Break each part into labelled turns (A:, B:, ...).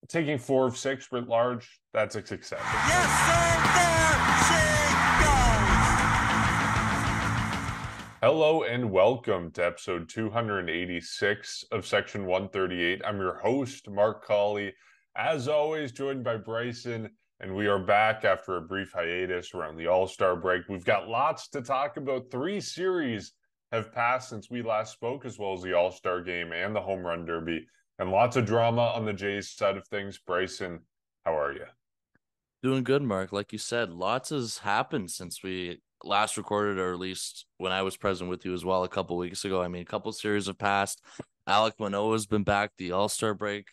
A: taking 4 of 6 writ large, that's a success.
B: Yes, sir. There she goes.
A: Hello and welcome to episode 286 of Section 138. I'm your host, Mark Colley, as always, joined by Bryson, and we are back after a brief hiatus around the All-Star break. We've got lots to talk about. 3 series have passed since we last spoke, as well as the All-Star game and the Home Run Derby, and lots of drama on the Jays side of things. Bryson, how are you?
C: Doing good, Mark. Like you said, lots has happened since we last recorded, or at least when I was present with you as well a couple weeks ago. I mean, a couple series have passed. Alek Manoah has been back the All-Star break.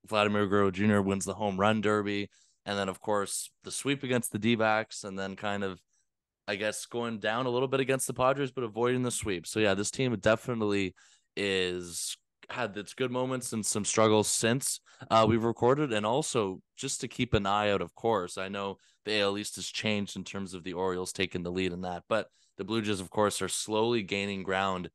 C: Vladimir Guerrero Jr. wins the Home Run Derby. And then, of course, the sweep against the D-backs, and then kind of, I guess, going down a little bit against the Padres, but avoiding the sweep. So, yeah, this team definitely is had its good moments and some struggles since we've recorded. And also just to keep an eye out, of course, I know the AL East has changed in terms of the Orioles taking the lead in that, but the Blue Jays, of course, are slowly gaining ground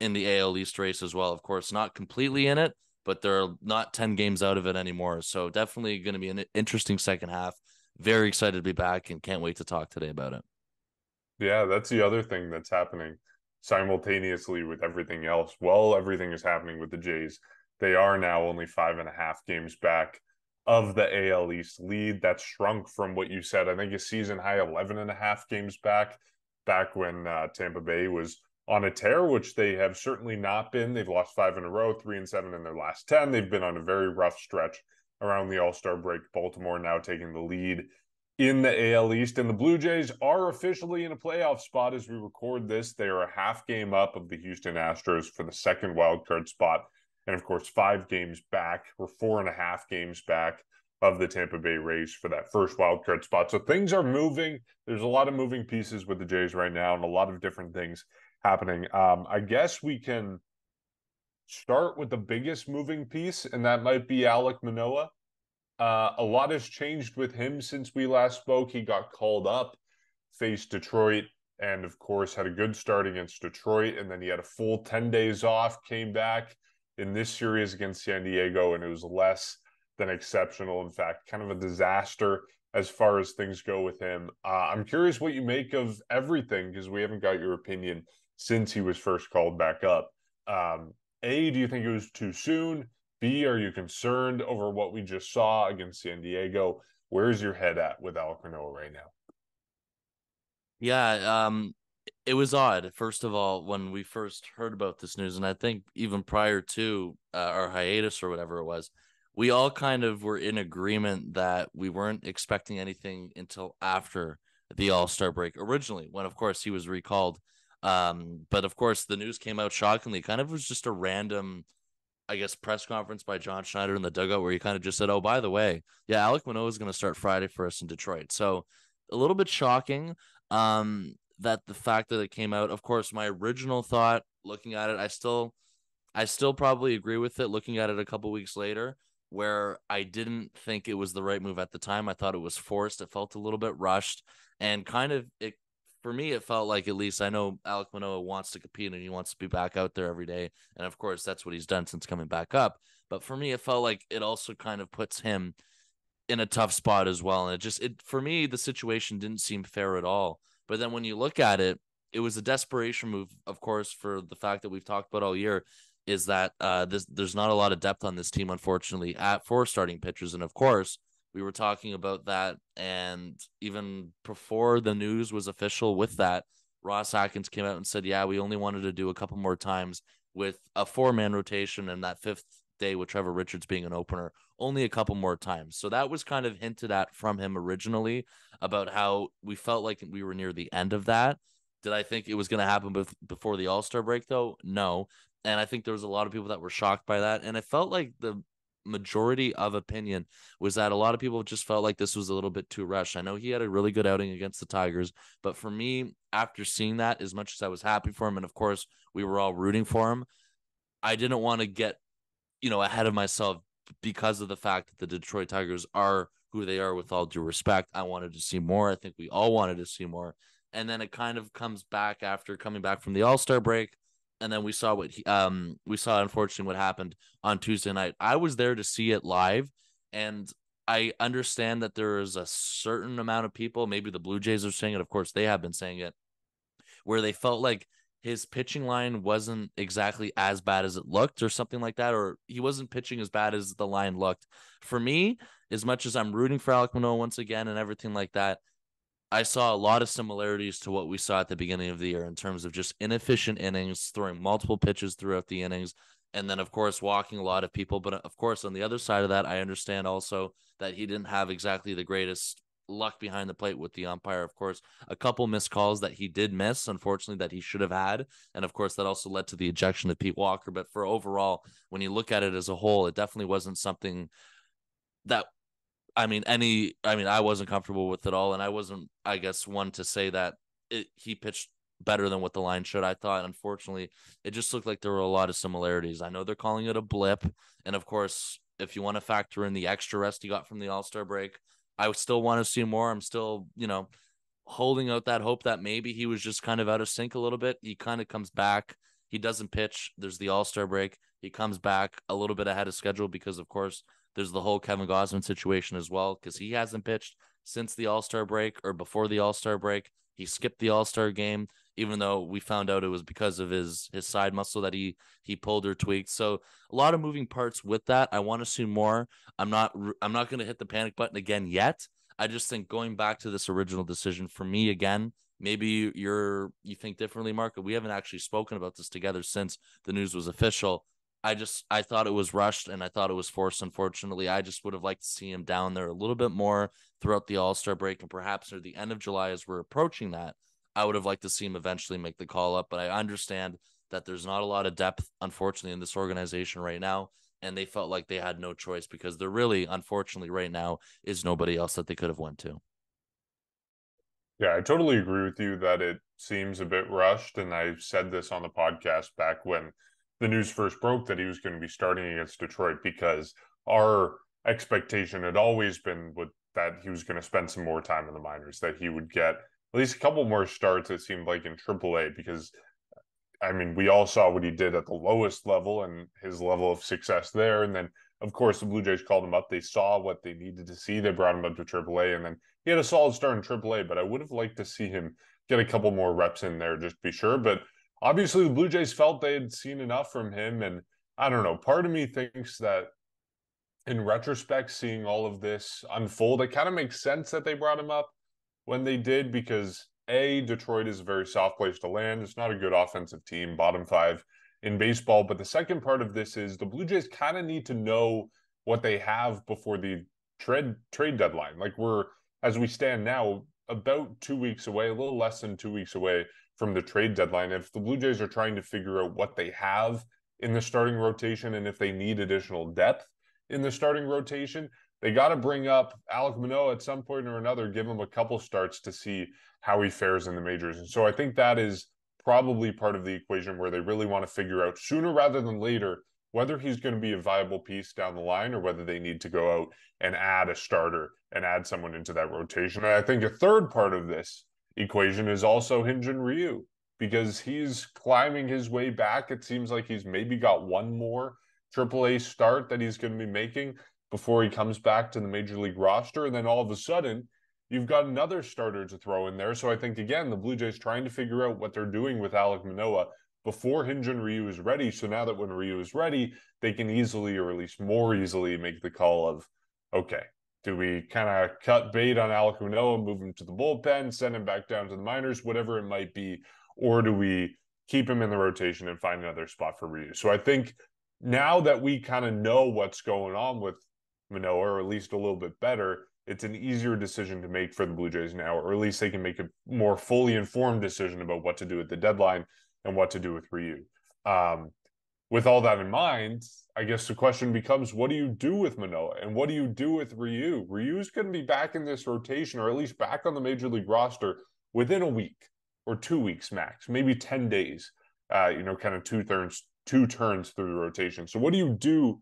C: in the AL East race as well. Of course, not completely in it, but they're not 10 games out of it anymore. So definitely going to be an interesting second half. Very excited to be back and can't wait to talk today about it.
A: Yeah, that's the other thing that's happening simultaneously with everything else. While everything is happening with the Jays, they are now only 5.5 games back of the AL East lead. That's shrunk from what you said. I think a season high 11.5 games back when Tampa Bay was on a tear, which they have certainly not been. They've lost 5 in a row, 3-7 in their last 10. They've been on a very rough stretch around the All-Star break. Baltimore now taking the lead in the AL East, and the Blue Jays are officially in a playoff spot as we record this. They are a half game up of the Houston Astros for the second wildcard spot, and of course 5 games back, or 4.5 games back of the Tampa Bay Rays for that first wildcard spot. So things are moving. There's a lot of moving pieces with the Jays right now, and a lot of different things happening. I guess we can start with the biggest moving piece, and that might be Alek Manoah. A lot has changed with him since we last spoke. He got called up, faced Detroit, and of course had a good start against Detroit. And then he had a full 10 days off, came back in this series against San Diego, and it was less than exceptional. In fact, kind of a disaster as far as things go with him. I'm curious what you make of everything, because we haven't got your opinion since he was first called back up. A, do you think it was too soon? B, are you concerned over what we just saw against San Diego? Where's your head at with Alek Manoah right now?
C: Yeah, it was odd, first of all, when we first heard about this news. And I think even prior to our hiatus or whatever it was, we all kind of were in agreement that we weren't expecting anything until after the All-Star break originally, when, of course, he was recalled. But, of course, the news came out shockingly. Kind of was just a random, I guess, press conference by John Schneider in the dugout where he kind of just said, oh, by the way, yeah, Alek Manoah is going to start Friday for us in Detroit. So a little bit shocking that the fact that it came out. Of course, my original thought looking at it, I still probably agree with it looking at it a couple weeks later, where I didn't think it was the right move at the time. I thought it was forced. It felt a little bit rushed, and kind of it for me, it felt like, at least I know Alek Manoah wants to compete and he wants to be back out there every day. And of course, that's what he's done since coming back up. But for me, it felt like it also kind of puts him in a tough spot as well. And for me, the situation didn't seem fair at all. But then when you look at it, it was a desperation move, of course, for the fact that we've talked about all year, is that there's not a lot of depth on this team, unfortunately, for starting pitchers. And of course, we were talking about that, and even before the news was official with that, Ross Atkins came out and said, yeah, we only wanted to do a couple more times with a 4-man rotation, and that fifth day with Trevor Richards being an opener, only a couple more times. So that was kind of hinted at from him originally, about how we felt like we were near the end of that. Did I think it was going to happen before the All-Star break, though? No. And I think there was a lot of people that were shocked by that. And it felt like the majority of opinion was that a lot of people just felt like this was a little bit too rushed. I know he had a really good outing against the Tigers, but for me, after seeing that, as much as I was happy for him, and of course we were all rooting for him, I didn't want to get, ahead of myself, because of the fact that the Detroit Tigers are who they are, with all due respect. I wanted to see more. I think we all wanted to see more. And then it kind of comes back after coming back from the All-Star break. And then we saw unfortunately what happened on Tuesday night. I was there to see it live, And I understand that there is a certain amount of people, maybe the Blue Jays are saying it, of course they have been saying it, where they felt like his pitching line wasn't exactly as bad as it looked or something like that, or he wasn't pitching as bad as the line looked. For me, as much as I'm rooting for Alek Manoah once again and everything like that, I saw a lot of similarities to what we saw at the beginning of the year in terms of just inefficient innings, throwing multiple pitches throughout the innings, and then, of course, walking a lot of people. But, of course, on the other side of that, I understand also that he didn't have exactly the greatest luck behind the plate with the umpire. Of course, a couple missed calls that he did miss, unfortunately, that he should have had. And, of course, that also led to the ejection of Pete Walker. But for overall, when you look at it as a whole, it definitely wasn't something that I wasn't comfortable with it all, and I wasn't, I guess, one to say that he pitched better than what the line should. I thought, unfortunately, it just looked like there were a lot of similarities. I know they're calling it a blip, and of course, if you want to factor in the extra rest he got from the All-Star break, I still want to see more. I'm still, holding out that hope that maybe he was just kind of out of sync a little bit. He kind of comes back. He doesn't pitch. There's the All-Star break. He comes back a little bit ahead of schedule because, of course, there's the whole Kevin Gausman situation as well, because he hasn't pitched since the All-Star break or before the All-Star break. He skipped the All-Star game, even though we found out it was because of his side muscle that he pulled or tweaked. So a lot of moving parts with that. I want to see more. I'm not going to hit the panic button again yet. I just think going back to this original decision for me again, maybe you think differently, Mark. We haven't actually spoken about this together since the news was official. I thought it was rushed and I thought it was forced. Unfortunately, I just would have liked to see him down there a little bit more throughout the All-Star break and perhaps near the end of July as we're approaching that. I would have liked to see him eventually make the call up, but I understand that there's not a lot of depth, unfortunately, in this organization right now. And they felt like they had no choice because there really, unfortunately, right now is nobody else that they could have went to.
A: Yeah, I totally agree with you that it seems a bit rushed. And I said this on the podcast back when the news first broke that he was going to be starting against Detroit, because our expectation had always been that he was going to spend some more time in the minors, that he would get at least a couple more starts, it seemed like, in AAA, because I mean, we all saw what he did at the lowest level and his level of success there. And then, of course, the Blue Jays called him up. They saw what they needed to see. They brought him up to AAA, and then he had a solid start in AAA. But I would have liked to see him get a couple more reps in there, just to be sure. But obviously, the Blue Jays felt they had seen enough from him. And I don't know, part of me thinks that in retrospect, seeing all of this unfold, it kind of makes sense that they brought him up when they did, because Detroit is a very soft place to land. It's not a good offensive team, bottom five in baseball. But the second part of this is the Blue Jays kind of need to know what they have before the trade deadline. Like, as we stand now, about 2 weeks away, a little less than 2 weeks away from the trade deadline. If the Blue Jays are trying to figure out what they have in the starting rotation and if they need additional depth in the starting rotation, they got to bring up Alek Manoah at some point or another, give him a couple starts to see how he fares in the majors. And so I think that is probably part of the equation where they really want to figure out sooner rather than later whether he's going to be a viable piece down the line or whether they need to go out and add a starter and add someone into that rotation. And I think a third part of this equation is also Hyun-Jin Ryu, because he's climbing his way back. It seems like he's maybe got one more AAA start that he's going to be making before he comes back to the major league roster. And then all of a sudden, you've got another starter to throw in there. So I think, again, the Blue Jays trying to figure out what they're doing with Alek Manoah before Hyun-Jin Ryu is ready. So now that when Ryu is ready, they can easily, or at least more easily, make the call of, okay, do we kind of cut bait on Alek Manoah, move him to the bullpen, send him back down to the minors, whatever it might be, or do we keep him in the rotation and find another spot for Ryu? So I think now that we kind of know what's going on with Manoah, or at least a little bit better, it's an easier decision to make for the Blue Jays now, or at least they can make a more fully informed decision about what to do at the deadline and what to do with Ryu. With all that in mind, I guess the question becomes, what do you do with Manoah and what do you do with Ryu? Ryu's going to be back in this rotation, or at least back on the major league roster within a week or 2 weeks max, maybe 10 days, kind of two turns through the rotation. So what do you do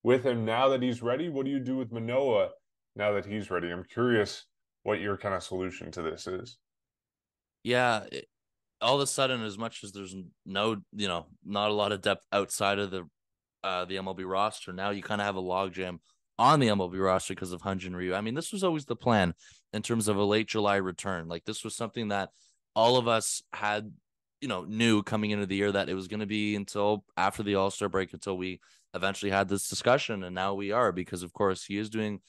A: with him now that he's ready? What do you do with Manoah now that he's ready? I'm curious what your kind of solution to this is.
C: Yeah, all of a sudden, as much as there's no, not a lot of depth outside of the MLB roster, now you kind of have a logjam on the MLB roster because of Hyun-Jin Ryu. I mean, this was always the plan in terms of a late July return. Like this was something that all of us had, knew coming into the year that it was going to be until after the All-Star break until we eventually had this discussion. And now we are, because of course he is doing,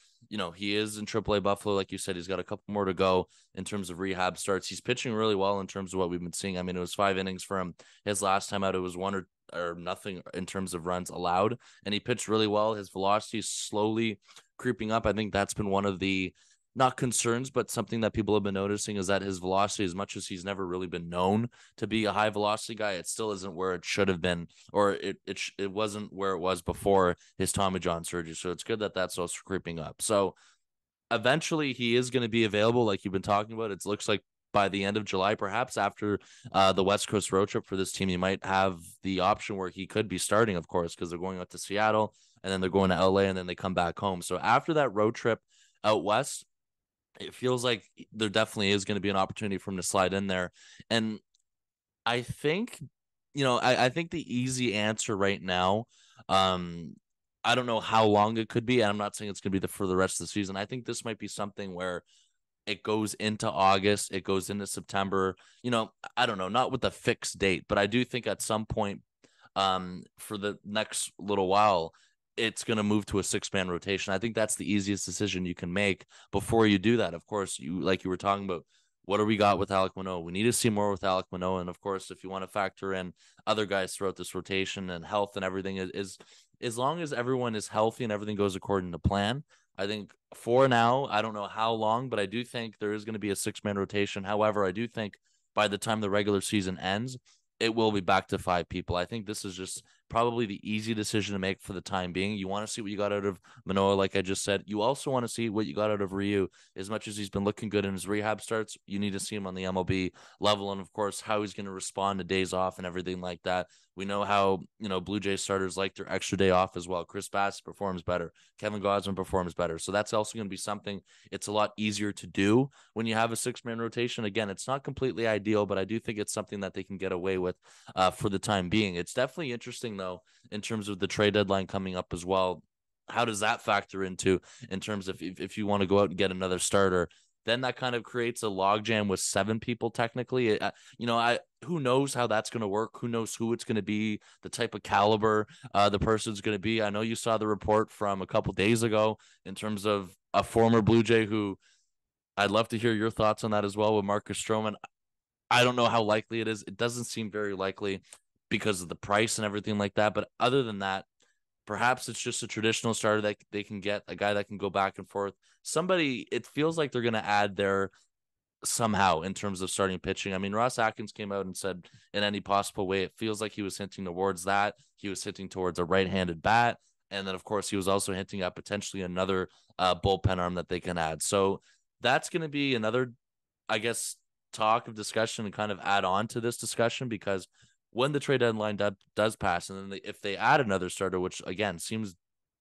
C: he is in AAA Buffalo. Like you said, he's got a couple more to go in terms of rehab starts. He's pitching really well in terms of what we've been seeing. I mean, it was 5 innings for him. His last time out, it was one or nothing in terms of runs allowed, and he pitched really well. His velocity is slowly creeping up. I think that's been one of the, not concerns, but something that people have been noticing, is that his velocity, as much as he's never really been known to be a high velocity guy, it still isn't where it should have been, or it wasn't where it was before his Tommy John surgery. So it's good that that's also creeping up. So eventually he is going to be available, like you've been talking about. It looks like by the end of July, perhaps after the West Coast road trip for this team, you might have the option where he could be starting, of course, because they're going out to Seattle and then they're going to LA and then they come back home. So after that road trip out west, it feels like there definitely is going to be an opportunity for him to slide in there. And I think, I think the easy answer right now, I don't know how long it could be, and I'm not saying it's going to be for the rest of the season. I think this might be something where it goes into August, it goes into September. I don't know, not with a fixed date, but I do think at some point, for the next little while, it's going to move to a 6-man rotation. I think that's the easiest decision you can make before you do that. Of course, you were talking about, what do we got with Alek Manoah? We need to see more with Alek Manoah. And of course, if you want to factor in other guys throughout this rotation and health and everything, is as long as everyone is healthy and everything goes according to plan, I think for now, I don't know how long, but I do think there is going to be a 6-man rotation. However, I do think by the time the regular season ends, it will be back to 5 people. I think this is just probably the easy decision to make for the time being. You want to see what you got out of Manoah, like I just said. You also want to see what you got out of Ryu. As much as he's been looking good in his rehab starts, you need to see him on the MLB level, and of course how he's going to respond to days off and everything like that. We know how, Blue Jays starters like their extra day off as well. Chris Bassett performs better. Kevin Gausman performs better. So that's also going to be something, it's a lot easier to do when you have a 6-man rotation. Again, it's not completely ideal, but I do think it's something that they can get away with for the time being. It's definitely interesting, though, in terms of the trade deadline coming up as well. How does that factor into, in terms of if you want to go out and get another starter? Then that kind of creates a logjam with 7 people technically. Who knows how that's going to work? Who knows who it's going to be, the type of caliber the person's going to be. I know you saw the report from a couple days ago in terms of a former Blue Jay, who I'd love to hear your thoughts on that as well, with Marcus Stroman. I don't know how likely it is. It doesn't seem very likely because of the price and everything like that. But other than that, perhaps it's just a traditional starter that they can get, a guy that can go back and forth. Somebody, it feels like they're going to add there somehow in terms of starting pitching. I mean, Ross Atkins came out and said in any possible way, it feels like he was hinting towards that. He was hinting towards a right-handed bat. And then, of course, he was also hinting at potentially another bullpen arm that they can add. So that's going to be another, I guess, talk of discussion and kind of add on to this discussion, because when the trade deadline does pass, and then if they add another starter, which again seems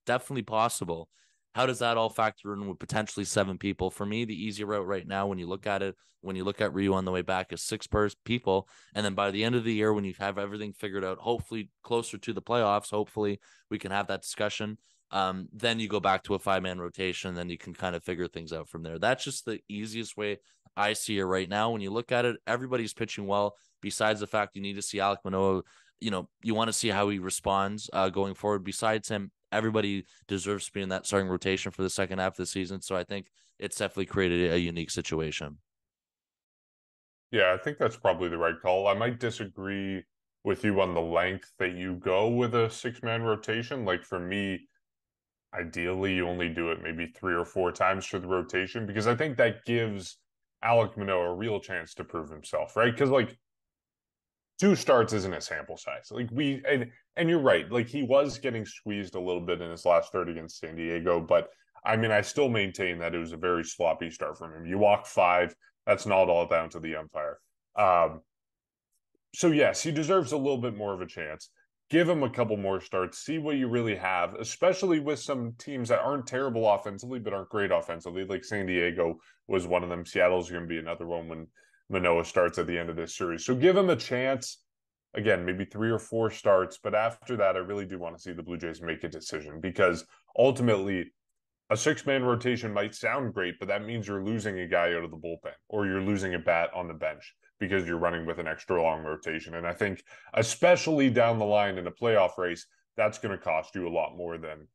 C: definitely possible, how does that all factor in with potentially 7 people? For me, the easy route right now, when you look at it, when you look at Ryu on the way back, is 6 people. And then by the end of the year, when you have everything figured out, hopefully closer to the playoffs, hopefully we can have that discussion. Then you go back to a 5-man rotation, then you can kind of figure things out from there. That's just the easiest way I see it right now. When you look at it, everybody's pitching well, besides the fact you need to see Alek Manoah. You want to see how he responds going forward. Besides him, everybody deserves to be in that starting rotation for the second half of the season. So I think it's definitely created a unique situation.
A: Yeah, I think that's probably the right call. I might disagree with you on the length that you go with a 6-man rotation. Like for me, ideally you only do it maybe 3 or 4 times for the rotation, because I think that gives Alek Manoah a real chance to prove himself, right? Because like 2 starts isn't a sample size. Like and you're right. Like he was getting squeezed a little bit in his last start against San Diego, but I mean, I still maintain that it was a very sloppy start from him. You walk 5, that's not all down to the umpire. So yes, he deserves a little bit more of a chance. Give him a couple more starts, see what you really have, especially with some teams that aren't terrible offensively, but aren't great offensively. Like San Diego was one of them. Seattle's going to be another one when Manoah starts at the end of this series. So give him a chance. Again, maybe 3 or 4 starts, but after that, I really do want to see the Blue Jays make a decision, because ultimately a six-man rotation might sound great, but that means you're losing a guy out of the bullpen or you're losing a bat on the bench because you're running with an extra long rotation. And I think, especially down the line in a playoff race, that's going to cost you a lot more than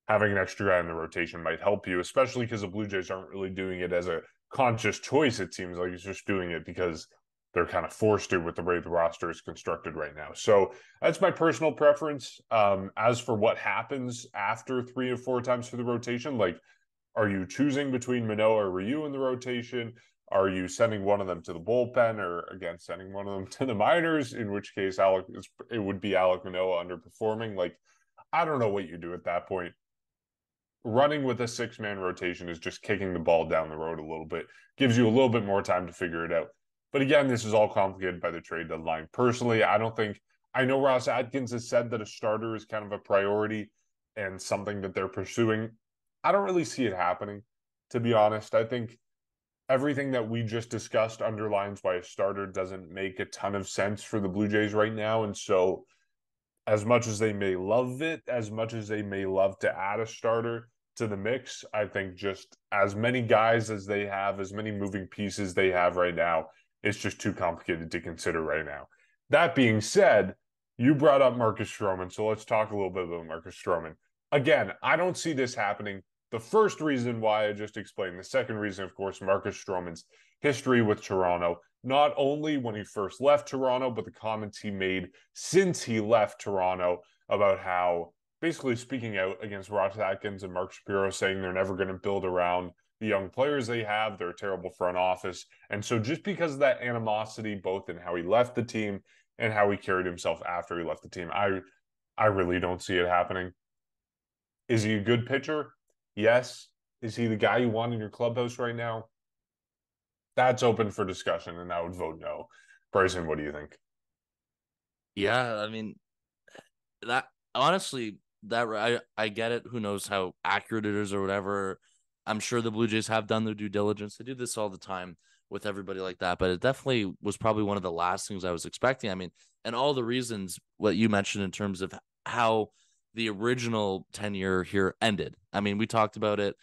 A: having an extra guy in the rotation might help you, especially because the Blue Jays aren't really doing it as a conscious choice. It seems like it's just doing it because they're kind of forced to with the way the roster is constructed right now. So that's my personal preference. As for what happens after 3 or 4 times for the rotation, like, are you choosing between Manoah or Ryu in the rotation? Are you sending one of them to the bullpen, or again sending one of them to the minors? In which case, it would be Alek Manoah underperforming. Like, I don't know what you do at that point. Running with a six-man rotation is just kicking the ball down the road a little bit, gives you a little bit more time to figure it out. But again, this is all complicated by the trade deadline. Personally, I know Ross Atkins has said that a starter is kind of a priority and something that they're pursuing. I don't really see it happening, to be honest. I think everything that we just discussed underlines why a starter doesn't make a ton of sense for the Blue Jays right now. And so, as much as they may love it, as much as they may love to add a starter to the mix, I think just as many guys as they have, as many moving pieces they have right now, it's just too complicated to consider right now. That being said, you brought up Marcus Stroman, so let's talk a little bit about Marcus Stroman. Again, I don't see this happening. The first reason why I just explained. The second reason, of course, Marcus Stroman's history with Toronto, not only when he first left Toronto, but the comments he made since he left Toronto about how basically speaking out against Ross Atkins and Mark Shapiro, saying they're never going to build around the young players they have. They're a terrible front office. And so just because of that animosity, both in how he left the team and how he carried himself after he left the team, I really don't see it happening. Is he a good pitcher? Yes. Is he the guy you want in your clubhouse right now? That's open for discussion, and I would vote no. Bryson, what do you think?
C: Yeah, I mean, that honestly, that I get it. Who knows how accurate it is or whatever. I'm sure the Blue Jays have done their due diligence. They do this all the time with everybody like that, but it definitely was probably one of the last things I was expecting. I mean, and all the reasons what you mentioned in terms of how the original tenure here ended. I mean, we talked about it.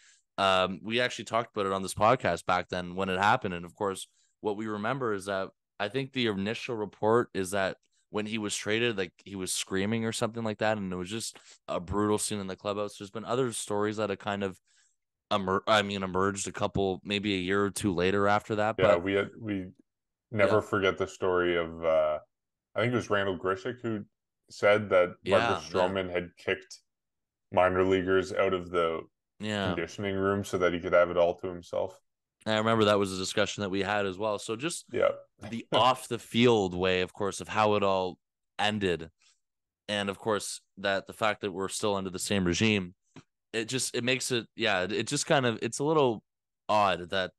C: We actually talked about it on this podcast back then when it happened. And of course, what we remember is that I think the initial report is that when he was traded, like he was screaming or something like that, and it was just a brutal scene in the clubhouse. There's been other stories that have kind of emerged a couple, maybe a year or two later after that.
A: Yeah,
C: But
A: we never
C: yeah,
A: forget the story of I think it was Randall Grishik who said that Marcus
C: yeah,
A: Stroman had kicked minor leaguers out of the
C: yeah.
A: conditioning room so that he could have it all to himself.
C: I remember that was a discussion that we had as well. So just
A: Yeah.
C: the off the field way, of course, of how it all ended, and of course that the fact that we're still under the same regime, it makes it, yeah, it just kind of, it's a little odd that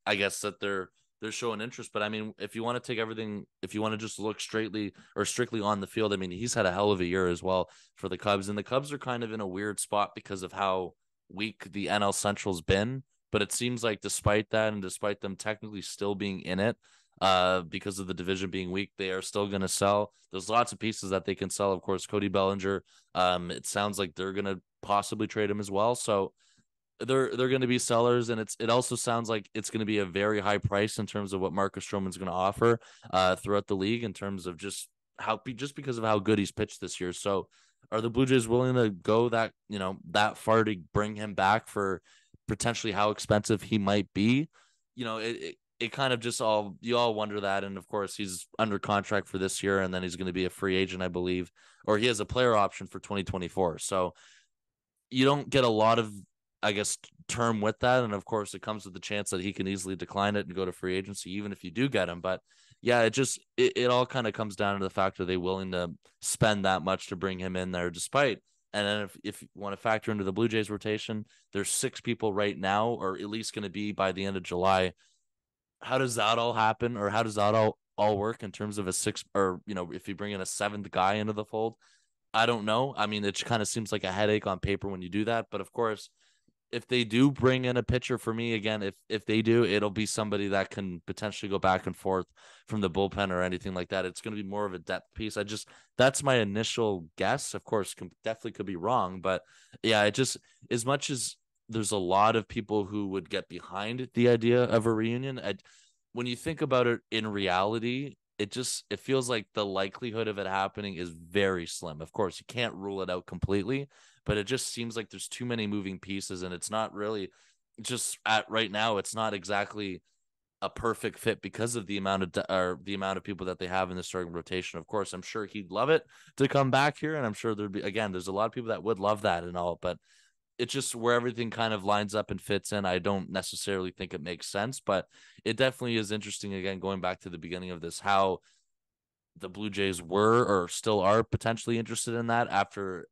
C: I guess that they're showing interest. But I mean, if you want to take everything, if you want to just look straightly or strictly on the field, I mean, he's had a hell of a year as well for the Cubs, and the Cubs are kind of in a weird spot because of how weak the NL Central's been. But it seems like despite that, and despite them technically still being in it, because of the division being weak, they are still going to sell. There's lots of pieces that they can sell. Of course, Cody Bellinger. It sounds like they're going to possibly trade him as well. So they're going to be sellers, and it also sounds like it's going to be a very high price in terms of what Marcus Stroman's going to offer throughout the league in terms of just because of how good he's pitched this year. So are the Blue Jays willing to go that far to bring him back for potentially how expensive he might be? It kind of just you all wonder that. And of course, he's under contract for this year, and then he's going to be a free agent, I believe, or he has a player option for 2024. So you don't get a lot of, I guess, term with that. And of course, it comes with the chance that he can easily decline it and go to free agency, even if you do get him. But yeah, it all kind of comes down to the fact, are they willing to spend that much to bring him in there, despite. And then if you want to factor into the Blue Jays rotation, there's 6 people right now, or at least going to be by the end of July. How does that all happen, or how does that all work in terms of a six, or if you bring in a seventh guy into the fold? I don't know. I mean, it kind of seems like a headache on paper when you do that. But of course, if they do bring in a pitcher, for me, again, if they do, it'll be somebody that can potentially go back and forth from the bullpen or anything like that. It's going to be more of a depth piece. That's my initial guess. Of course, definitely could be wrong, but yeah, it just, as much as there's a lot of people who would get behind the idea of a reunion. When you think about it in reality, it feels like the likelihood of it happening is very slim. Of course, you can't rule it out completely, but it just seems like there's too many moving pieces, and it's not really just at right now. It's not exactly a perfect fit because of the amount of the amount of people that they have in the starting rotation. Of course, I'm sure he'd love it to come back here, and I'm sure there'd be again. There's a lot of people that would love that and all, but it's just where everything kind of lines up and fits in. I don't necessarily think it makes sense, but it definitely is interesting. Again, going back to the beginning of this, how the Blue Jays were or still are potentially interested in that after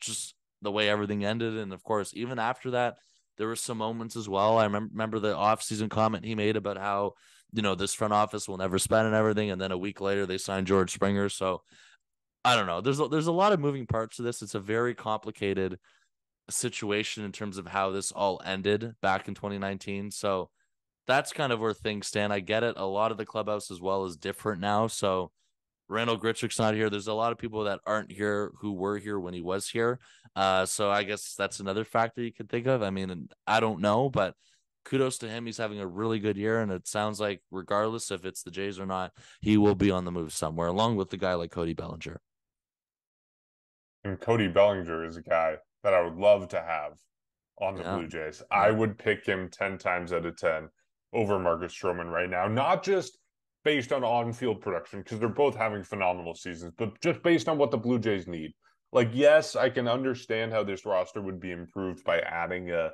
C: just the way everything ended. And of course, even after that, there were some moments as well. I remember the offseason comment he made about how, this front office will never spend and everything. And then a week later, they signed George Springer. So I don't know. There's a lot of moving parts to this. It's a very complicated situation in terms of how this all ended back in 2019. So that's kind of where things stand. I get it. A lot of the clubhouse as well is different now. So Randall Grichuk's not here. There's a lot of people that aren't here who were here when he was here. So I guess that's another factor you could think of. I mean, I don't know, but kudos to him. He's having a really good year. And it sounds like regardless if it's the Jays or not, he will be on the move somewhere along with the guy like Cody Bellinger.
A: And Cody Bellinger is a guy that I would love to have on the
C: Yeah.
A: Blue Jays.
C: Yeah.
A: I would pick him 10 times out of 10 over Marcus Stroman right now, not just based on field production, because they're both having phenomenal seasons, but just based on what the Blue Jays need. Like, yes, I can understand how this roster would be improved by adding a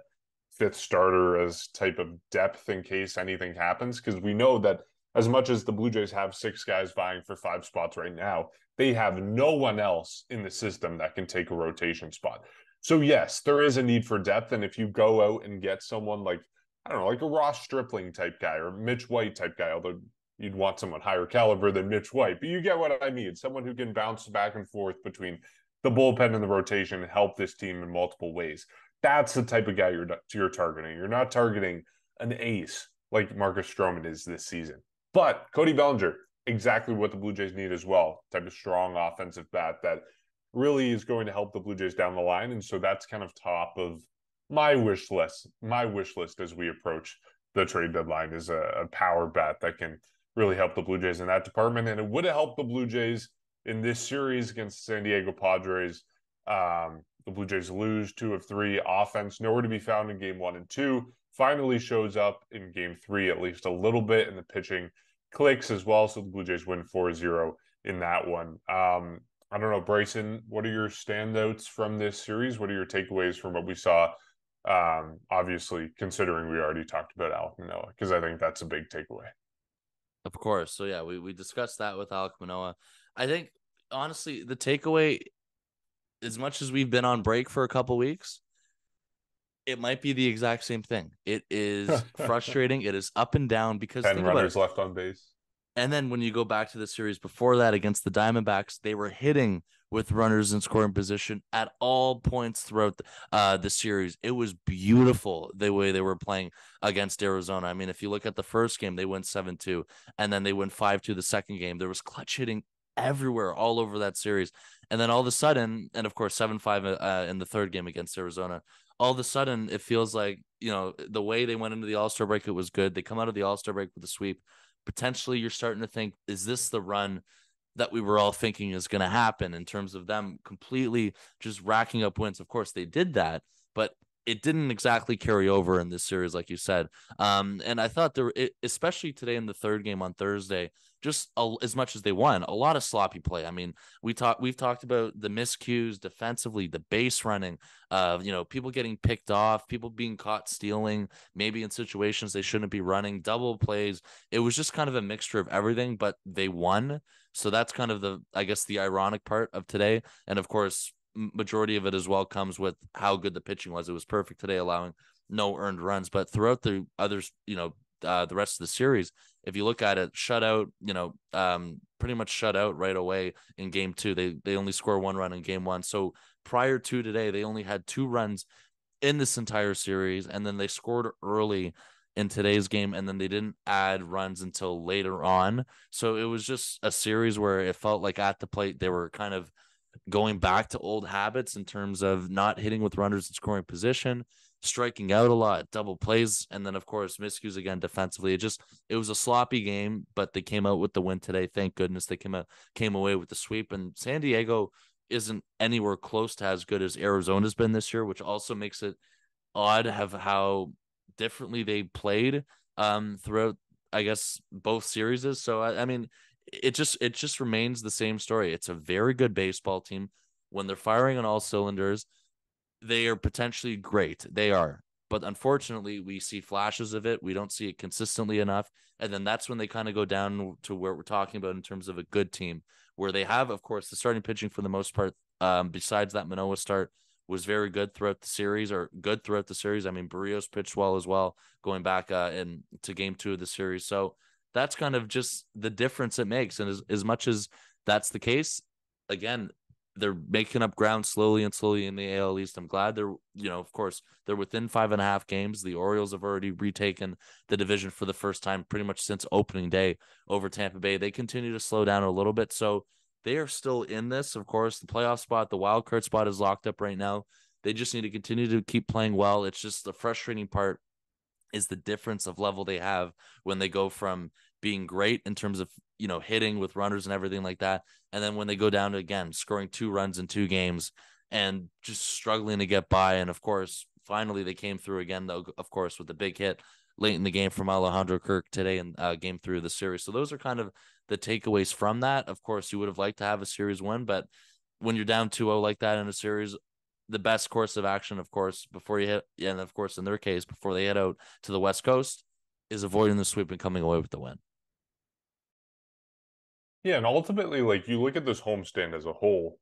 A: fifth starter as type of depth in case anything happens, because we know that as much as the Blue Jays have 6 guys vying for 5 spots right now, they have no one else in the system that can take a rotation spot. So yes, there is a need for depth. And if you go out and get someone like, I don't know, like a Ross Stripling type guy or Mitch White type guy, although you'd want someone higher caliber than Mitch White, but you get what I mean. Someone who can bounce back and forth between the bullpen and the rotation and help this team in multiple ways. That's the type of guy you're targeting. You're not targeting an ace like Marcus Stroman is this season. But Cody Bellinger, exactly what the Blue Jays need as well. Type of strong offensive bat that really is going to help the Blue Jays down the line. And so that's kind of top of my wish list. My wish list as we approach the trade deadline is a power bat that can really help the Blue Jays in that department. And it would have helped the Blue Jays in this series against San Diego Padres. The Blue Jays lose 2 of 3. Offense nowhere to be found in game 1 and 2. Finally shows up in game 3 at least a little bit, and the pitching clicks as well. So the Blue Jays win 4-0 in that one. I don't know, Bryson, what are your standouts from this series? What are your takeaways from what we saw? Obviously, considering we already talked about Alek Manoah, because I think that's a big takeaway.
C: Of course. So yeah, we discussed that with Alek Manoah. I think honestly, the takeaway, as much as we've been on break for a couple weeks, it might be the exact same thing. It is frustrating. It is up and down because
A: 10
C: think
A: runners
C: about it.
A: left on base.
C: And then when you go back to the series before that against the Diamondbacks, they were hitting with runners in scoring position at all points throughout the series. It was beautiful the way they were playing against Arizona. I mean, if you look at the first game, they went 7-2, and then they went 5-2 the second game. There was clutch hitting everywhere, all over that series. And then all of a sudden, and of course, 7-5 in the third game against Arizona, all of a sudden, it feels like, the way they went into the All-Star break, it was good. They come out of the All-Star break with a sweep. Potentially, you're starting to think, is this the run that we were all thinking is going to happen in terms of them completely just racking up wins? Of course, they did that, but it didn't exactly carry over in this series, like you said. And I thought especially today in the third game on Thursday, just as much as they won, a lot of sloppy play. I mean, we've talked about the miscues defensively, the base running, people getting picked off, people being caught stealing, maybe in situations they shouldn't be running, double plays. It was just kind of a mixture of everything, but they won. So that's kind of the ironic part of today. And of course, majority of it as well comes with how good the pitching was. It was perfect today, allowing no earned runs. But throughout the others, the rest of the series, if you look at it, shutout, pretty much shut out right away in game 2. They only score 1 run in game 1. So prior to today, they only had 2 runs in this entire series, and then they scored early in today's game, and then they didn't add runs until later on. So it was just a series where it felt like at the plate they were kind of going back to old habits in terms of not hitting with runners in scoring position. striking out a lot, double plays, and then of course miscues again defensively. It was a sloppy game, but they came out with the win today. Thank goodness they came away with the sweep. And San Diego isn't anywhere close to as good as Arizona's been this year, which also makes it odd of how differently they played throughout, I guess, both series. So I mean, it just remains the same story. It's a very good baseball team. When they're firing on all cylinders, they are potentially great. They are. But unfortunately, we see flashes of it. We don't see it consistently enough. And then that's when they kind of go down to where we're talking about in terms of a good team, where they have, of course, the starting pitching for the most part, besides that Manoah start, was very good throughout the series, or good throughout the series. I mean, Barrios pitched well as well, going back to game 2 of the series. So that's kind of just the difference it makes. And as much as that's the case, again, they're making up ground slowly and slowly in the AL East. I'm glad they're, of course, they're within 5.5 games. The Orioles have already retaken the division for the first time pretty much since opening day over Tampa Bay. They continue to slow down a little bit. So they are still in this. Of course, the playoff spot, the wild card spot is locked up right now. They just need to continue to keep playing well. It's just the frustrating part is the difference of level they have when they go from being great in terms of, hitting with runners and everything like that. And then when they go down to, again, scoring 2 runs in 2 games and just struggling to get by. And of course, finally they came through again, though, of course, with the big hit late in the game from Alejandro Kirk today in game 3 of the series. So those are kind of the takeaways from that. Of course, you would have liked to have a series win, but when you're down 2-0 like that in a series, the best course of action, of course, before you hit, and of course, in their case, before they head out to the West Coast, is avoiding the sweep and coming away with the win.
A: Yeah, and ultimately, like you look at this homestand as a whole,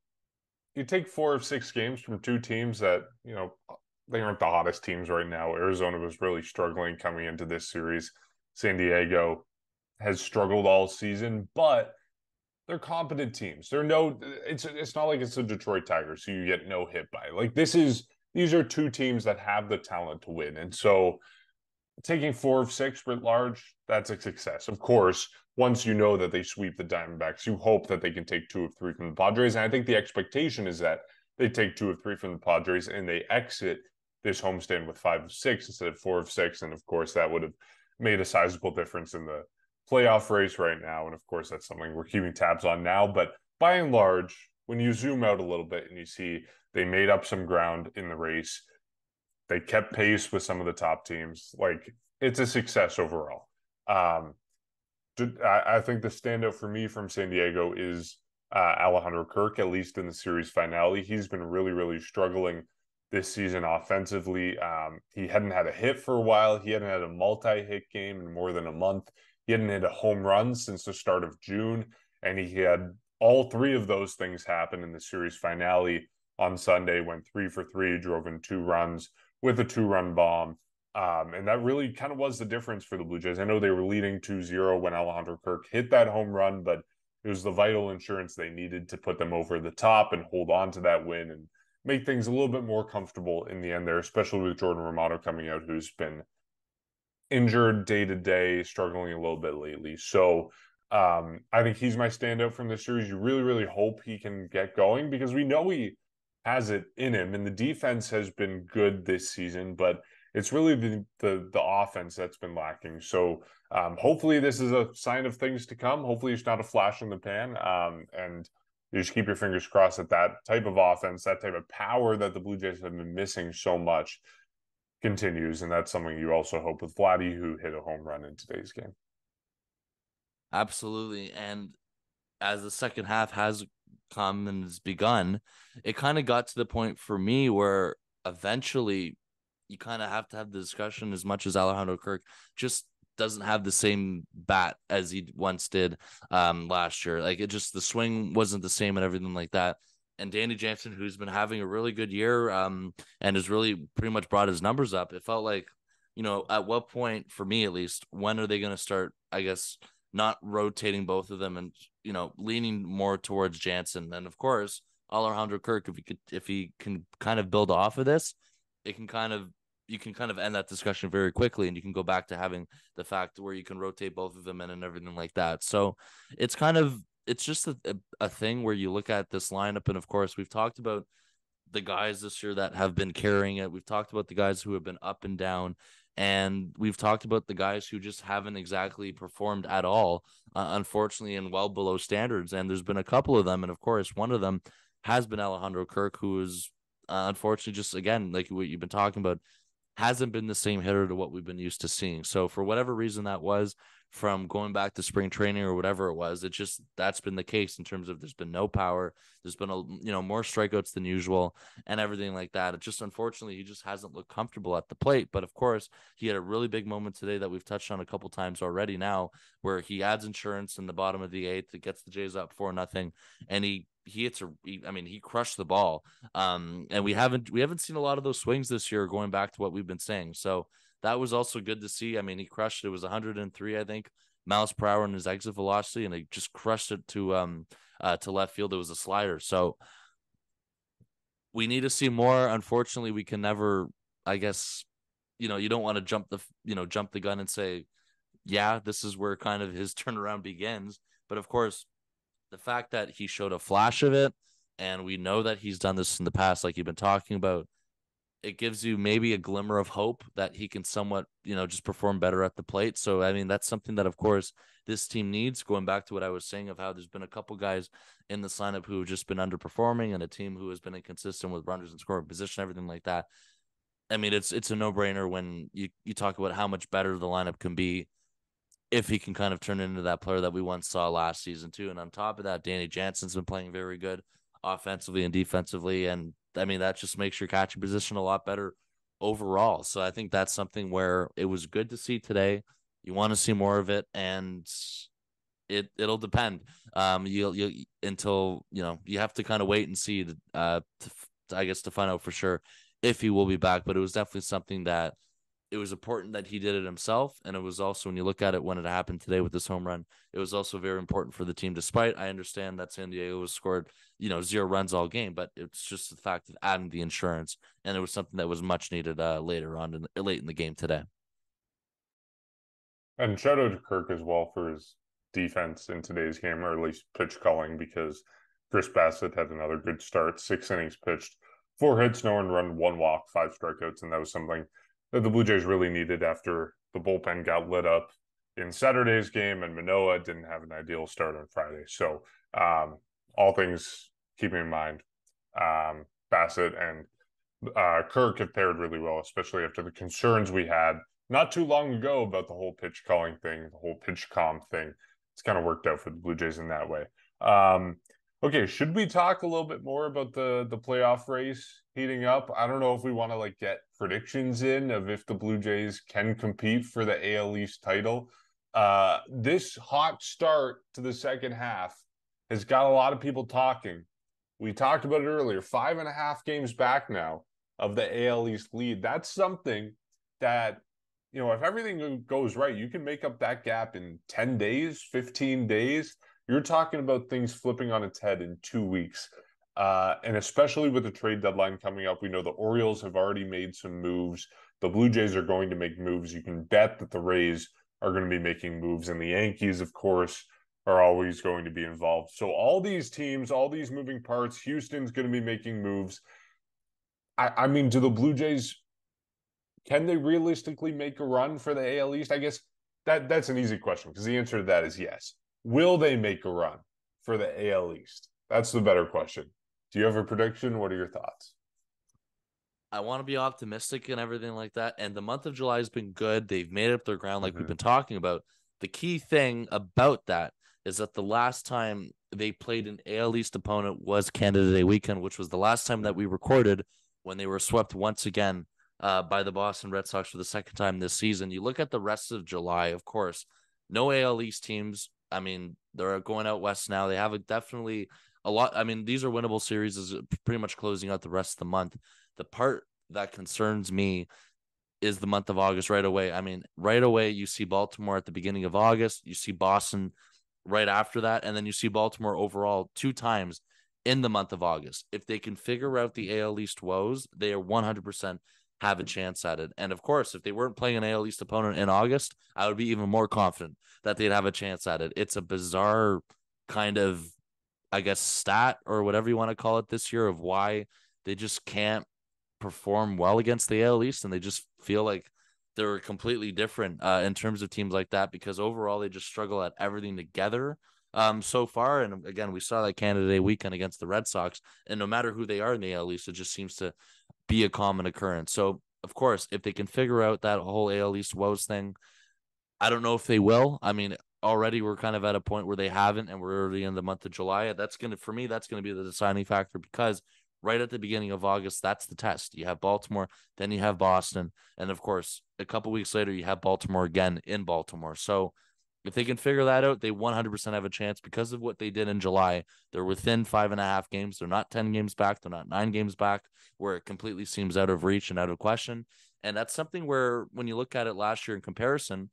A: you take 4 of 6 games from 2 teams that, they aren't the hottest teams right now. Arizona was really struggling coming into this series. San Diego has struggled all season, but they're competent teams. It's not like it's the Detroit Tigers who you get no hit by. Like these are 2 teams that have the talent to win. And so taking 4 of 6 writ large, that's a success. Of course, once you know that they sweep the Diamondbacks, you hope that they can take 2 of 3 from the Padres. And I think the expectation is that they take 2 of 3 from the Padres and they exit this homestand with 5 of 6 instead of 4 of 6. And of course, that would have made a sizable difference in the playoff race right now. And of course, that's something we're keeping tabs on now. But by and large, when you zoom out a little bit and you see they made up some ground in the race, they kept pace with some of the top teams. Like, it's a success overall. I think the standout for me from San Diego is Alejandro Kirk, at least in the series finale. He's been really, really struggling this season offensively. He hadn't had a hit for a while. He hadn't had a multi-hit game in more than a month. He hadn't hit a home run since the start of June. And he had all 3 of those things happen in the series finale on Sunday, went 3 for 3, drove in 2 runs with a 2-run bomb. And that really kind of was the difference for the Blue Jays. I know they were leading 2-0 when Alejandro Kirk hit that home run, but it was the vital insurance they needed to put them over the top and hold on to that win and make things a little bit more comfortable in the end there, especially with Jordan Romano coming out, who's been injured day to day, struggling a little bit lately. So I think he's my standout from this series. You really, really hope he can get going because we know he has it in him, and the defense has been good this season, but it's really the offense that's been lacking. So hopefully this is a sign of things to come. Hopefully it's not a flash in the pan, and you just keep your fingers crossed that that type of offense, that type of power that the Blue Jays have been missing so much continues, and that's something you also hope with Vladdy, who hit a home run in today's game.
C: Absolutely. And as the second half has come and has begun, it kind of got to the point for me where eventually you kind of have to have the discussion, as much as Alejandro Kirk just doesn't have the same bat as he once did last year. Like, it just, the swing wasn't the same and everything like that. And Danny Jansen, who's been having a really good year and has really pretty much brought his numbers up, it felt like, at what point, for me at least, when are they going to start, I guess, not rotating both of them and, leaning more towards Jansen? And of course, Alejandro Kirk, if he can kind of build off of this, you can kind of end that discussion very quickly, and you can go back to having the fact where you can rotate both of them in and everything like that. So it's just a thing where you look at this lineup, and of course we've talked about the guys this year that have been carrying it. We've talked about the guys who have been up and down, and we've talked about the guys who just haven't exactly performed at all, unfortunately, and well below standards. And there's been a couple of them, and of course, one of them has been Alejandro Kirk, who is unfortunately just again like what you've been talking about, hasn't been the same hitter to what we've been used to seeing. So for whatever reason that was, from going back to spring training or whatever it was, it just that's been the case in terms of there's been no power, there's been more strikeouts than usual and everything like that. It just unfortunately he just hasn't looked comfortable at the plate. But of course, he had a really big moment today that we've touched on a couple times already now, where he adds insurance in the bottom of the eighth. It gets the Jays up 4-0, and he hits he crushed the ball. And we haven't seen a lot of those swings this year, going back to what we've been saying. So that was also good to see. I mean, he crushed it. It was 103, I think, miles per hour in his exit velocity, and he just crushed it to left field. It was a slider. So we need to see more. Unfortunately, we can never, I guess, you don't want to jump the gun and say, yeah, this is where kind of his turnaround begins. But of course, the fact that he showed a flash of it, and we know that he's done this in the past, like you've been talking about, it gives you maybe a glimmer of hope that he can somewhat, just perform better at the plate. So, I mean, that's something that, of course, this team needs, going back to what I was saying of how there's been a couple guys in this lineup who have just been underperforming, and a team who has been inconsistent with runners in scoring position, everything like that. I mean, it's a no-brainer when you talk about how much better the lineup can be if he can kind of turn into that player that we once saw last season too. And on top of that, Danny Jansen's been playing very good offensively and defensively. And I mean, that just makes your catching position a lot better overall. So I think that's something where it was good to see today. You want to see more of it, and it'll depend. You'll until you have to kind of wait and see I guess to find out for sure if he will be back. But it was definitely something that it was important that he did it himself. And it was also, when you look at it, when it happened today with this home run, it was also very important for the team. Despite, I understand that San Diego was scored, 0 runs all game, but it's just the fact of adding the insurance. And it was something that was much needed later on late in the game today.
A: And shout out to Kirk as well for his defense in today's game, or at least pitch calling, because Chris Bassett had another good start. 6 innings pitched, 4 hits, no earned run, 1 walk, 5 strikeouts, and that was something that the Blue Jays really needed after the bullpen got lit up in Saturday's game, and Manoah didn't have an ideal start on Friday. So all things keeping in mind, Bassett and Kirk have paired really well, especially after the concerns we had not too long ago about the whole pitch calling thing, the whole pitch calm thing. It's kind of worked out for the Blue Jays in that way. Okay, should we talk a little bit more about the playoff race heating up? I don't know if we want to get predictions in of if the Blue Jays can compete for the AL East title. This hot start to the second half has got a lot of people talking. We talked about it earlier, 5.5 games back now of the AL East lead. That's something that, if everything goes right, you can make up that gap in 10 days, 15 days. You're talking about things flipping on its head in 2 weeks. And especially with the trade deadline coming up, we know the Orioles have already made some moves. The Blue Jays are going to make moves. You can bet that the Rays are going to be making moves. And the Yankees, of course, are always going to be involved. So all these teams, all these moving parts, Houston's going to be making moves. I mean, do the Blue Jays, can they realistically make a run for the AL East? I guess that's an easy question, because the answer to that is yes. Will they make a run for the AL East? That's the better question. Do you have a prediction? What are your thoughts?
C: I want to be optimistic and everything like that. And the month of July has been good. They've made up their ground like we've been talking about. The key thing about that is that the last time they played an AL East opponent was Canada Day weekend, which was the last time that we recorded, when they were swept once again by the Boston Red Sox for the second time this season. You look at the rest of July, of course, no AL East teams. I mean, they're going out west now. They have definitely a lot. I mean, these are winnable series, is pretty much closing out the rest of the month. The part that concerns me is the month of August right away. I mean, right away, you see Baltimore at the beginning of August. You see Boston right after that. And then you see Baltimore overall 2 times in the month of August. If they can figure out the AL East woes, they are 100% have a chance at it. And of course, if they weren't playing an AL East opponent in August, I would be even more confident that they'd have a chance at it. It's a bizarre kind of, I guess, stat or whatever you want to call it this year of why they just can't perform well against the AL East, and they just feel like they're completely different in terms of teams like that, because overall they just struggle at everything together so far. And again, we saw that Canada Day weekend against the Red Sox, and no matter who they are in the AL East, it just seems to be a common occurrence. So of course, if they can figure out that whole AL East woes thing, I don't know if they will. I mean, already we're kind of at a point where they haven't, and we're already in the month of July. That's gonna, for me, that's gonna be the deciding factor, because right at the beginning of August, that's the test. You have Baltimore, then you have Boston, and of course, a couple weeks later, you have Baltimore again in Baltimore. So if they can figure that out, they 100% have a chance because of what they did in July. They're within 5.5 games. They're not 10 games back. They're not 9 games back, where it completely seems out of reach and out of question. And that's something where, when you look at it last year in comparison,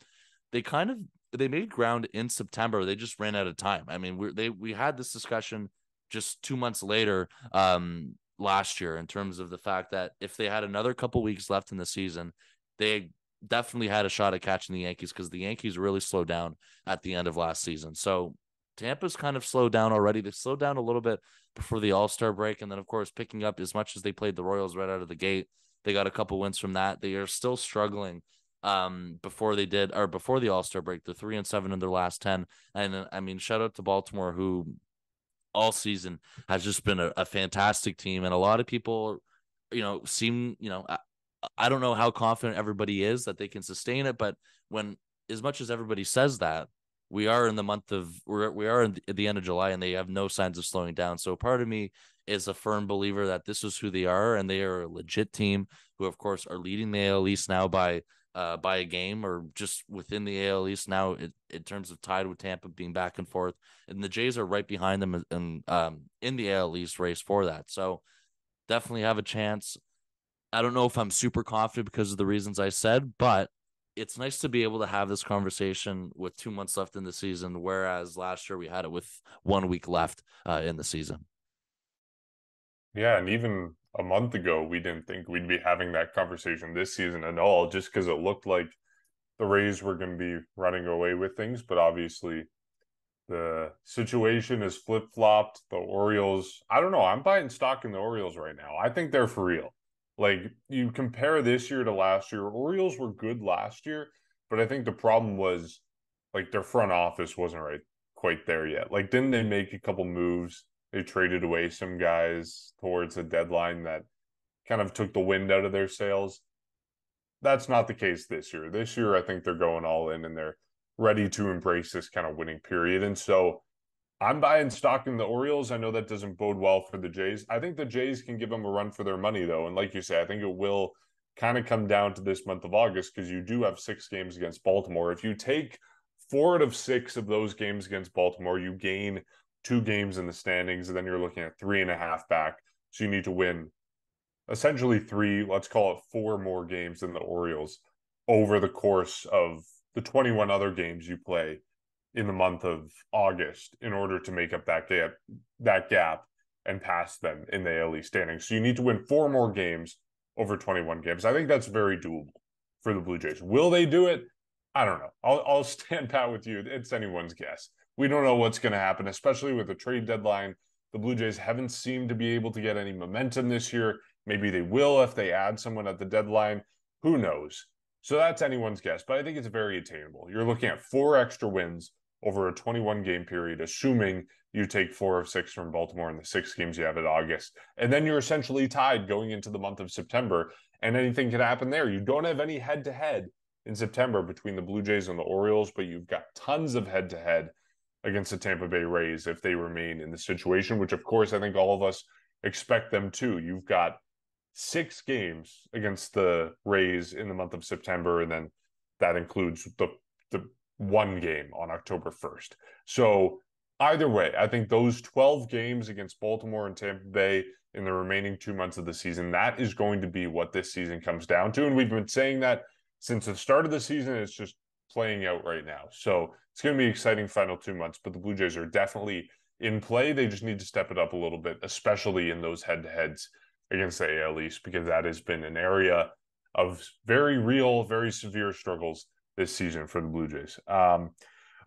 C: they kind of they made ground in September. They just ran out of time. I mean, we had this discussion just 2 months later last year, in terms of the fact that if they had another couple weeks left in the season, they definitely had a shot at catching the Yankees, because the Yankees really slowed down at the end of last season. So Tampa's kind of slowed down already. They slowed down a little bit before the All-Star break, and then of course picking up, as much as they played the Royals right out of the gate, they got a couple wins from that. They are still struggling before the All-Star break. They're 3-7 in their last 10. And I mean, shout out to Baltimore, who all season has just been a fantastic team. And a lot of people, seem, I don't know how confident everybody is that they can sustain it, but when, as much as everybody says that, we are in the month of we are at the end of July, and they have no signs of slowing down. So part of me is a firm believer that this is who they are, and they are a legit team who, of course, are leading the AL East now by a game, or just within the AL East now in terms of tied with Tampa, being back and forth, and the Jays are right behind them in the AL East race for that. So definitely have a chance. I don't know if I'm super confident because of the reasons I said, but it's nice to be able to have this conversation with 2 months left in the season, whereas last year we had it with 1 week left in the season.
A: Yeah, and even a month ago, we didn't think we'd be having that conversation this season at all, just because it looked like the Rays were going to be running away with things. But obviously, the situation is flip-flopped. The Orioles, I don't know. I'm buying stock in the Orioles right now. I think they're for real. Like, you compare this year to last year, Orioles were good last year, but I think the problem was, like, their front office wasn't right quite there yet. Like, didn't they make a couple moves? They traded away some guys towards a deadline that kind of took the wind out of their sails. That's not the case this year. This year, I think they're going all in, and they're ready to embrace this kind of winning period. And so I'm buying stock in the Orioles. I know that doesn't bode well for the Jays. I think the Jays can give them a run for their money, though. And like you say, I think it will kind of come down to this month of August, because you do have 6 games against Baltimore. If you take 4 out of 6 of those games against Baltimore, you gain 2 games in the standings, and then you're looking at 3.5 back. So you need to win essentially 3, let's call it 4 more games than the Orioles over the course of the 21 other games you play in the month of August in order to make up that gap and pass them in the AL East standings. So you need to win 4 more games over 21 games. I think that's very doable for the Blue Jays. Will they do it? I don't know. I'll stand pat with you. It's anyone's guess. We don't know what's going to happen, especially with the trade deadline. The Blue Jays haven't seemed to be able to get any momentum this year. Maybe they will if they add someone at the deadline. Who knows? So that's anyone's guess, but I think it's very attainable. You're looking at 4 extra wins over a 21-game period, assuming you take 4 of 6 from Baltimore in the 6 games you have in August. And then you're essentially tied going into the month of September, and anything could happen there. You don't have any head-to-head in September between the Blue Jays and the Orioles, but you've got tons of head-to-head against the Tampa Bay Rays if they remain in the situation, which of course I think all of us expect them to. You've got 6 games against the Rays in the month of September, and then that includes the 1 game on October 1st. So either way, I think those 12 games against Baltimore and Tampa Bay in the remaining 2 months of the season, that is going to be what this season comes down to. And we've been saying that since the start of the season. It's just playing out right now. So it's going to be exciting final 2 months, but the Blue Jays are definitely in play. They just need to step it up a little bit, especially in those head-to-heads against the AL East, because that has been an area of very real, very severe struggles this season for the Blue Jays.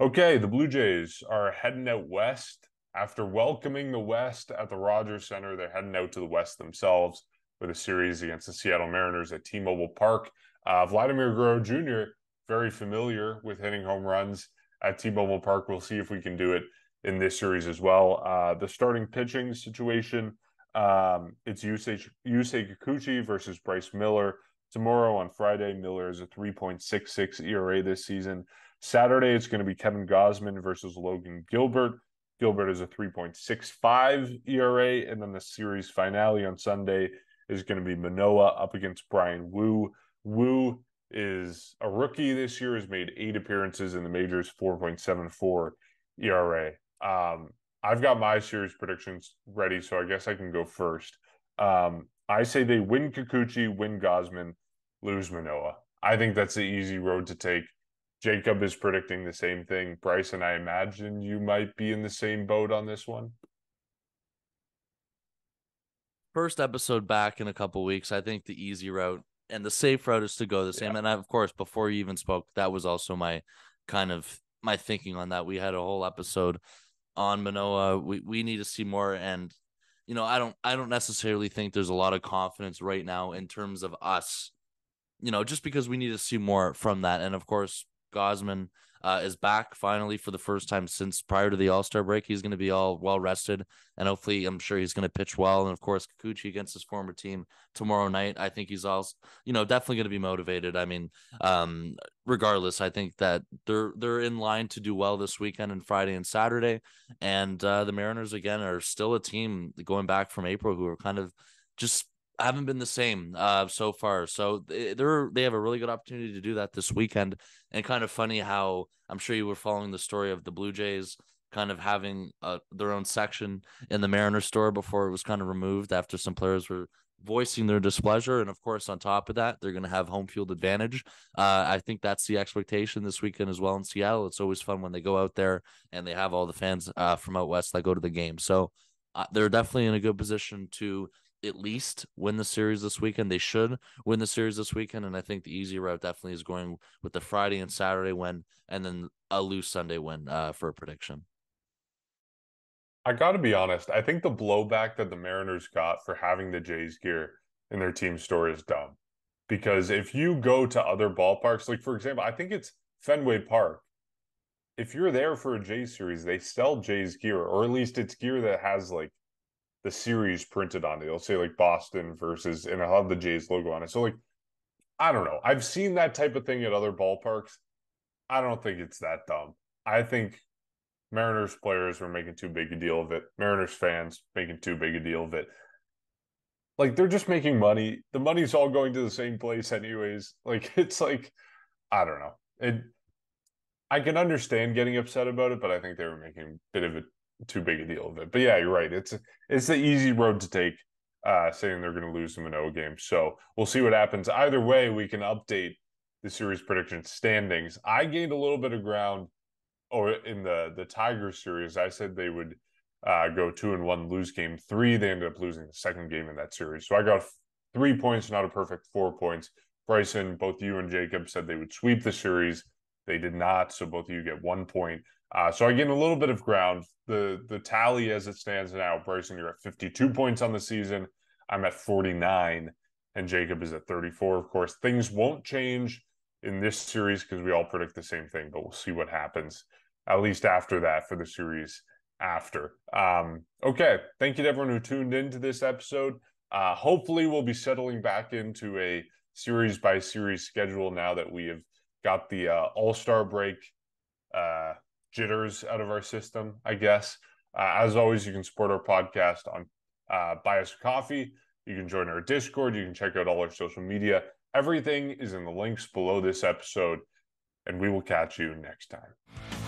A: Okay, the Blue Jays are heading out west. After welcoming the West at the Rogers Center, they're heading out to the West themselves with a series against the Seattle Mariners at T-Mobile Park. Vladimir Guerrero Jr., very familiar with hitting home runs at T-Mobile Park. We'll see if we can do it in this series as well. The starting pitching situation, it's Yusei Kikuchi versus Bryce Miller. Tomorrow on Friday, Miller is a 3.66 ERA this season. Saturday, it's going to be Kevin Gausman versus Logan Gilbert. Gilbert is a 3.65 ERA. And then the series finale on Sunday is going to be Manoah up against Brian Wu. Wu is a rookie this year, has made 8 appearances in the majors, 4.74 ERA. I've got my series predictions ready, so I guess I can go first. I say they win Kikuchi, win Gausman, lose Manoah. I think that's the easy road to take. Jacob is predicting the same thing. Bryson, I imagine you might be in the same boat on this one.
C: First episode back in a couple weeks. I think the easy route and the safe route is to go the same. Yeah. And of course, before you even spoke, that was also my thinking on that. We had a whole episode on Manoah. We need to see more. And, you know, I don't necessarily think there's a lot of confidence right now in terms of us, you know, just because we need to see more from that. And of course, Gausman is back finally for the first time since prior to the All-Star break. He's going to be all well rested, and hopefully I'm sure he's going to pitch well. And of course, Kikuchi against his former team tomorrow night. I think he's also, you know, definitely going to be motivated. I mean, regardless, I think that they're in line to do well this weekend and Friday and Saturday. And the Mariners again are still a team going back from April who are kind of just haven't been the same so far. So they have a really good opportunity to do that this weekend. And kind of funny how I'm sure you were following the story of the Blue Jays kind of having their own section in the Mariners store before it was kind of removed after some players were voicing their displeasure. And of course, on top of that, they're going to have home field advantage. I think that's the expectation this weekend as well in Seattle. It's always fun when they go out there and they have all the fans from out west that go to the game. So they're definitely in a good position to at least win the series this weekend. They should win the series this weekend. And I think the easy route definitely is going with the Friday and Saturday win and then a loose Sunday win for a prediction.
A: I got to be honest. I think the blowback that the Mariners got for having the Jays gear in their team store is dumb. Because if you go to other ballparks, like for example, I think it's Fenway Park. If you're there for a Jays series, they sell Jays gear, or at least it's gear that has like the series printed on it. It'll say like Boston versus, and I'll have the Jays logo on it. So like, I don't know. I've seen that type of thing at other ballparks. I don't think it's that dumb. I think Mariners players were making too big a deal of it. Mariners fans making too big a deal of it. Like they're just making money. The money's all going to the same place anyways. Like it's like, I don't know. I can understand getting upset about it, but I think they were making a bit of a too big a deal of it. But yeah, you're right. It's the easy road to take, saying they're going to lose the Manoah game. So we'll see what happens. Either way, we can update the series prediction standings. I gained a little bit of ground in the Tigers series. I said they would go 2-1, lose game 3. They ended up losing the second game in that series. So I got 3 points, not a perfect 4 points. Bryson, both you and Jacob said they would sweep the series. They did not, so both of you get 1 point. So I gain a little bit of ground. The tally as it stands now, Bryson, you're at 52 points on the season. I'm at 49, and Jacob is at 34. Of course, things won't change in this series because we all predict the same thing, but we'll see what happens, at least after that, for the series after. Okay, thank you to everyone who tuned into this episode. Hopefully we'll be settling back into a series-by-series schedule now that we have got the All-Star break jitters out of our system, I guess. As always, you can support our podcast on Buy Us a Coffee. You can join our Discord. You can check out all our social media. Everything is in the links below this episode, and we will catch you next time.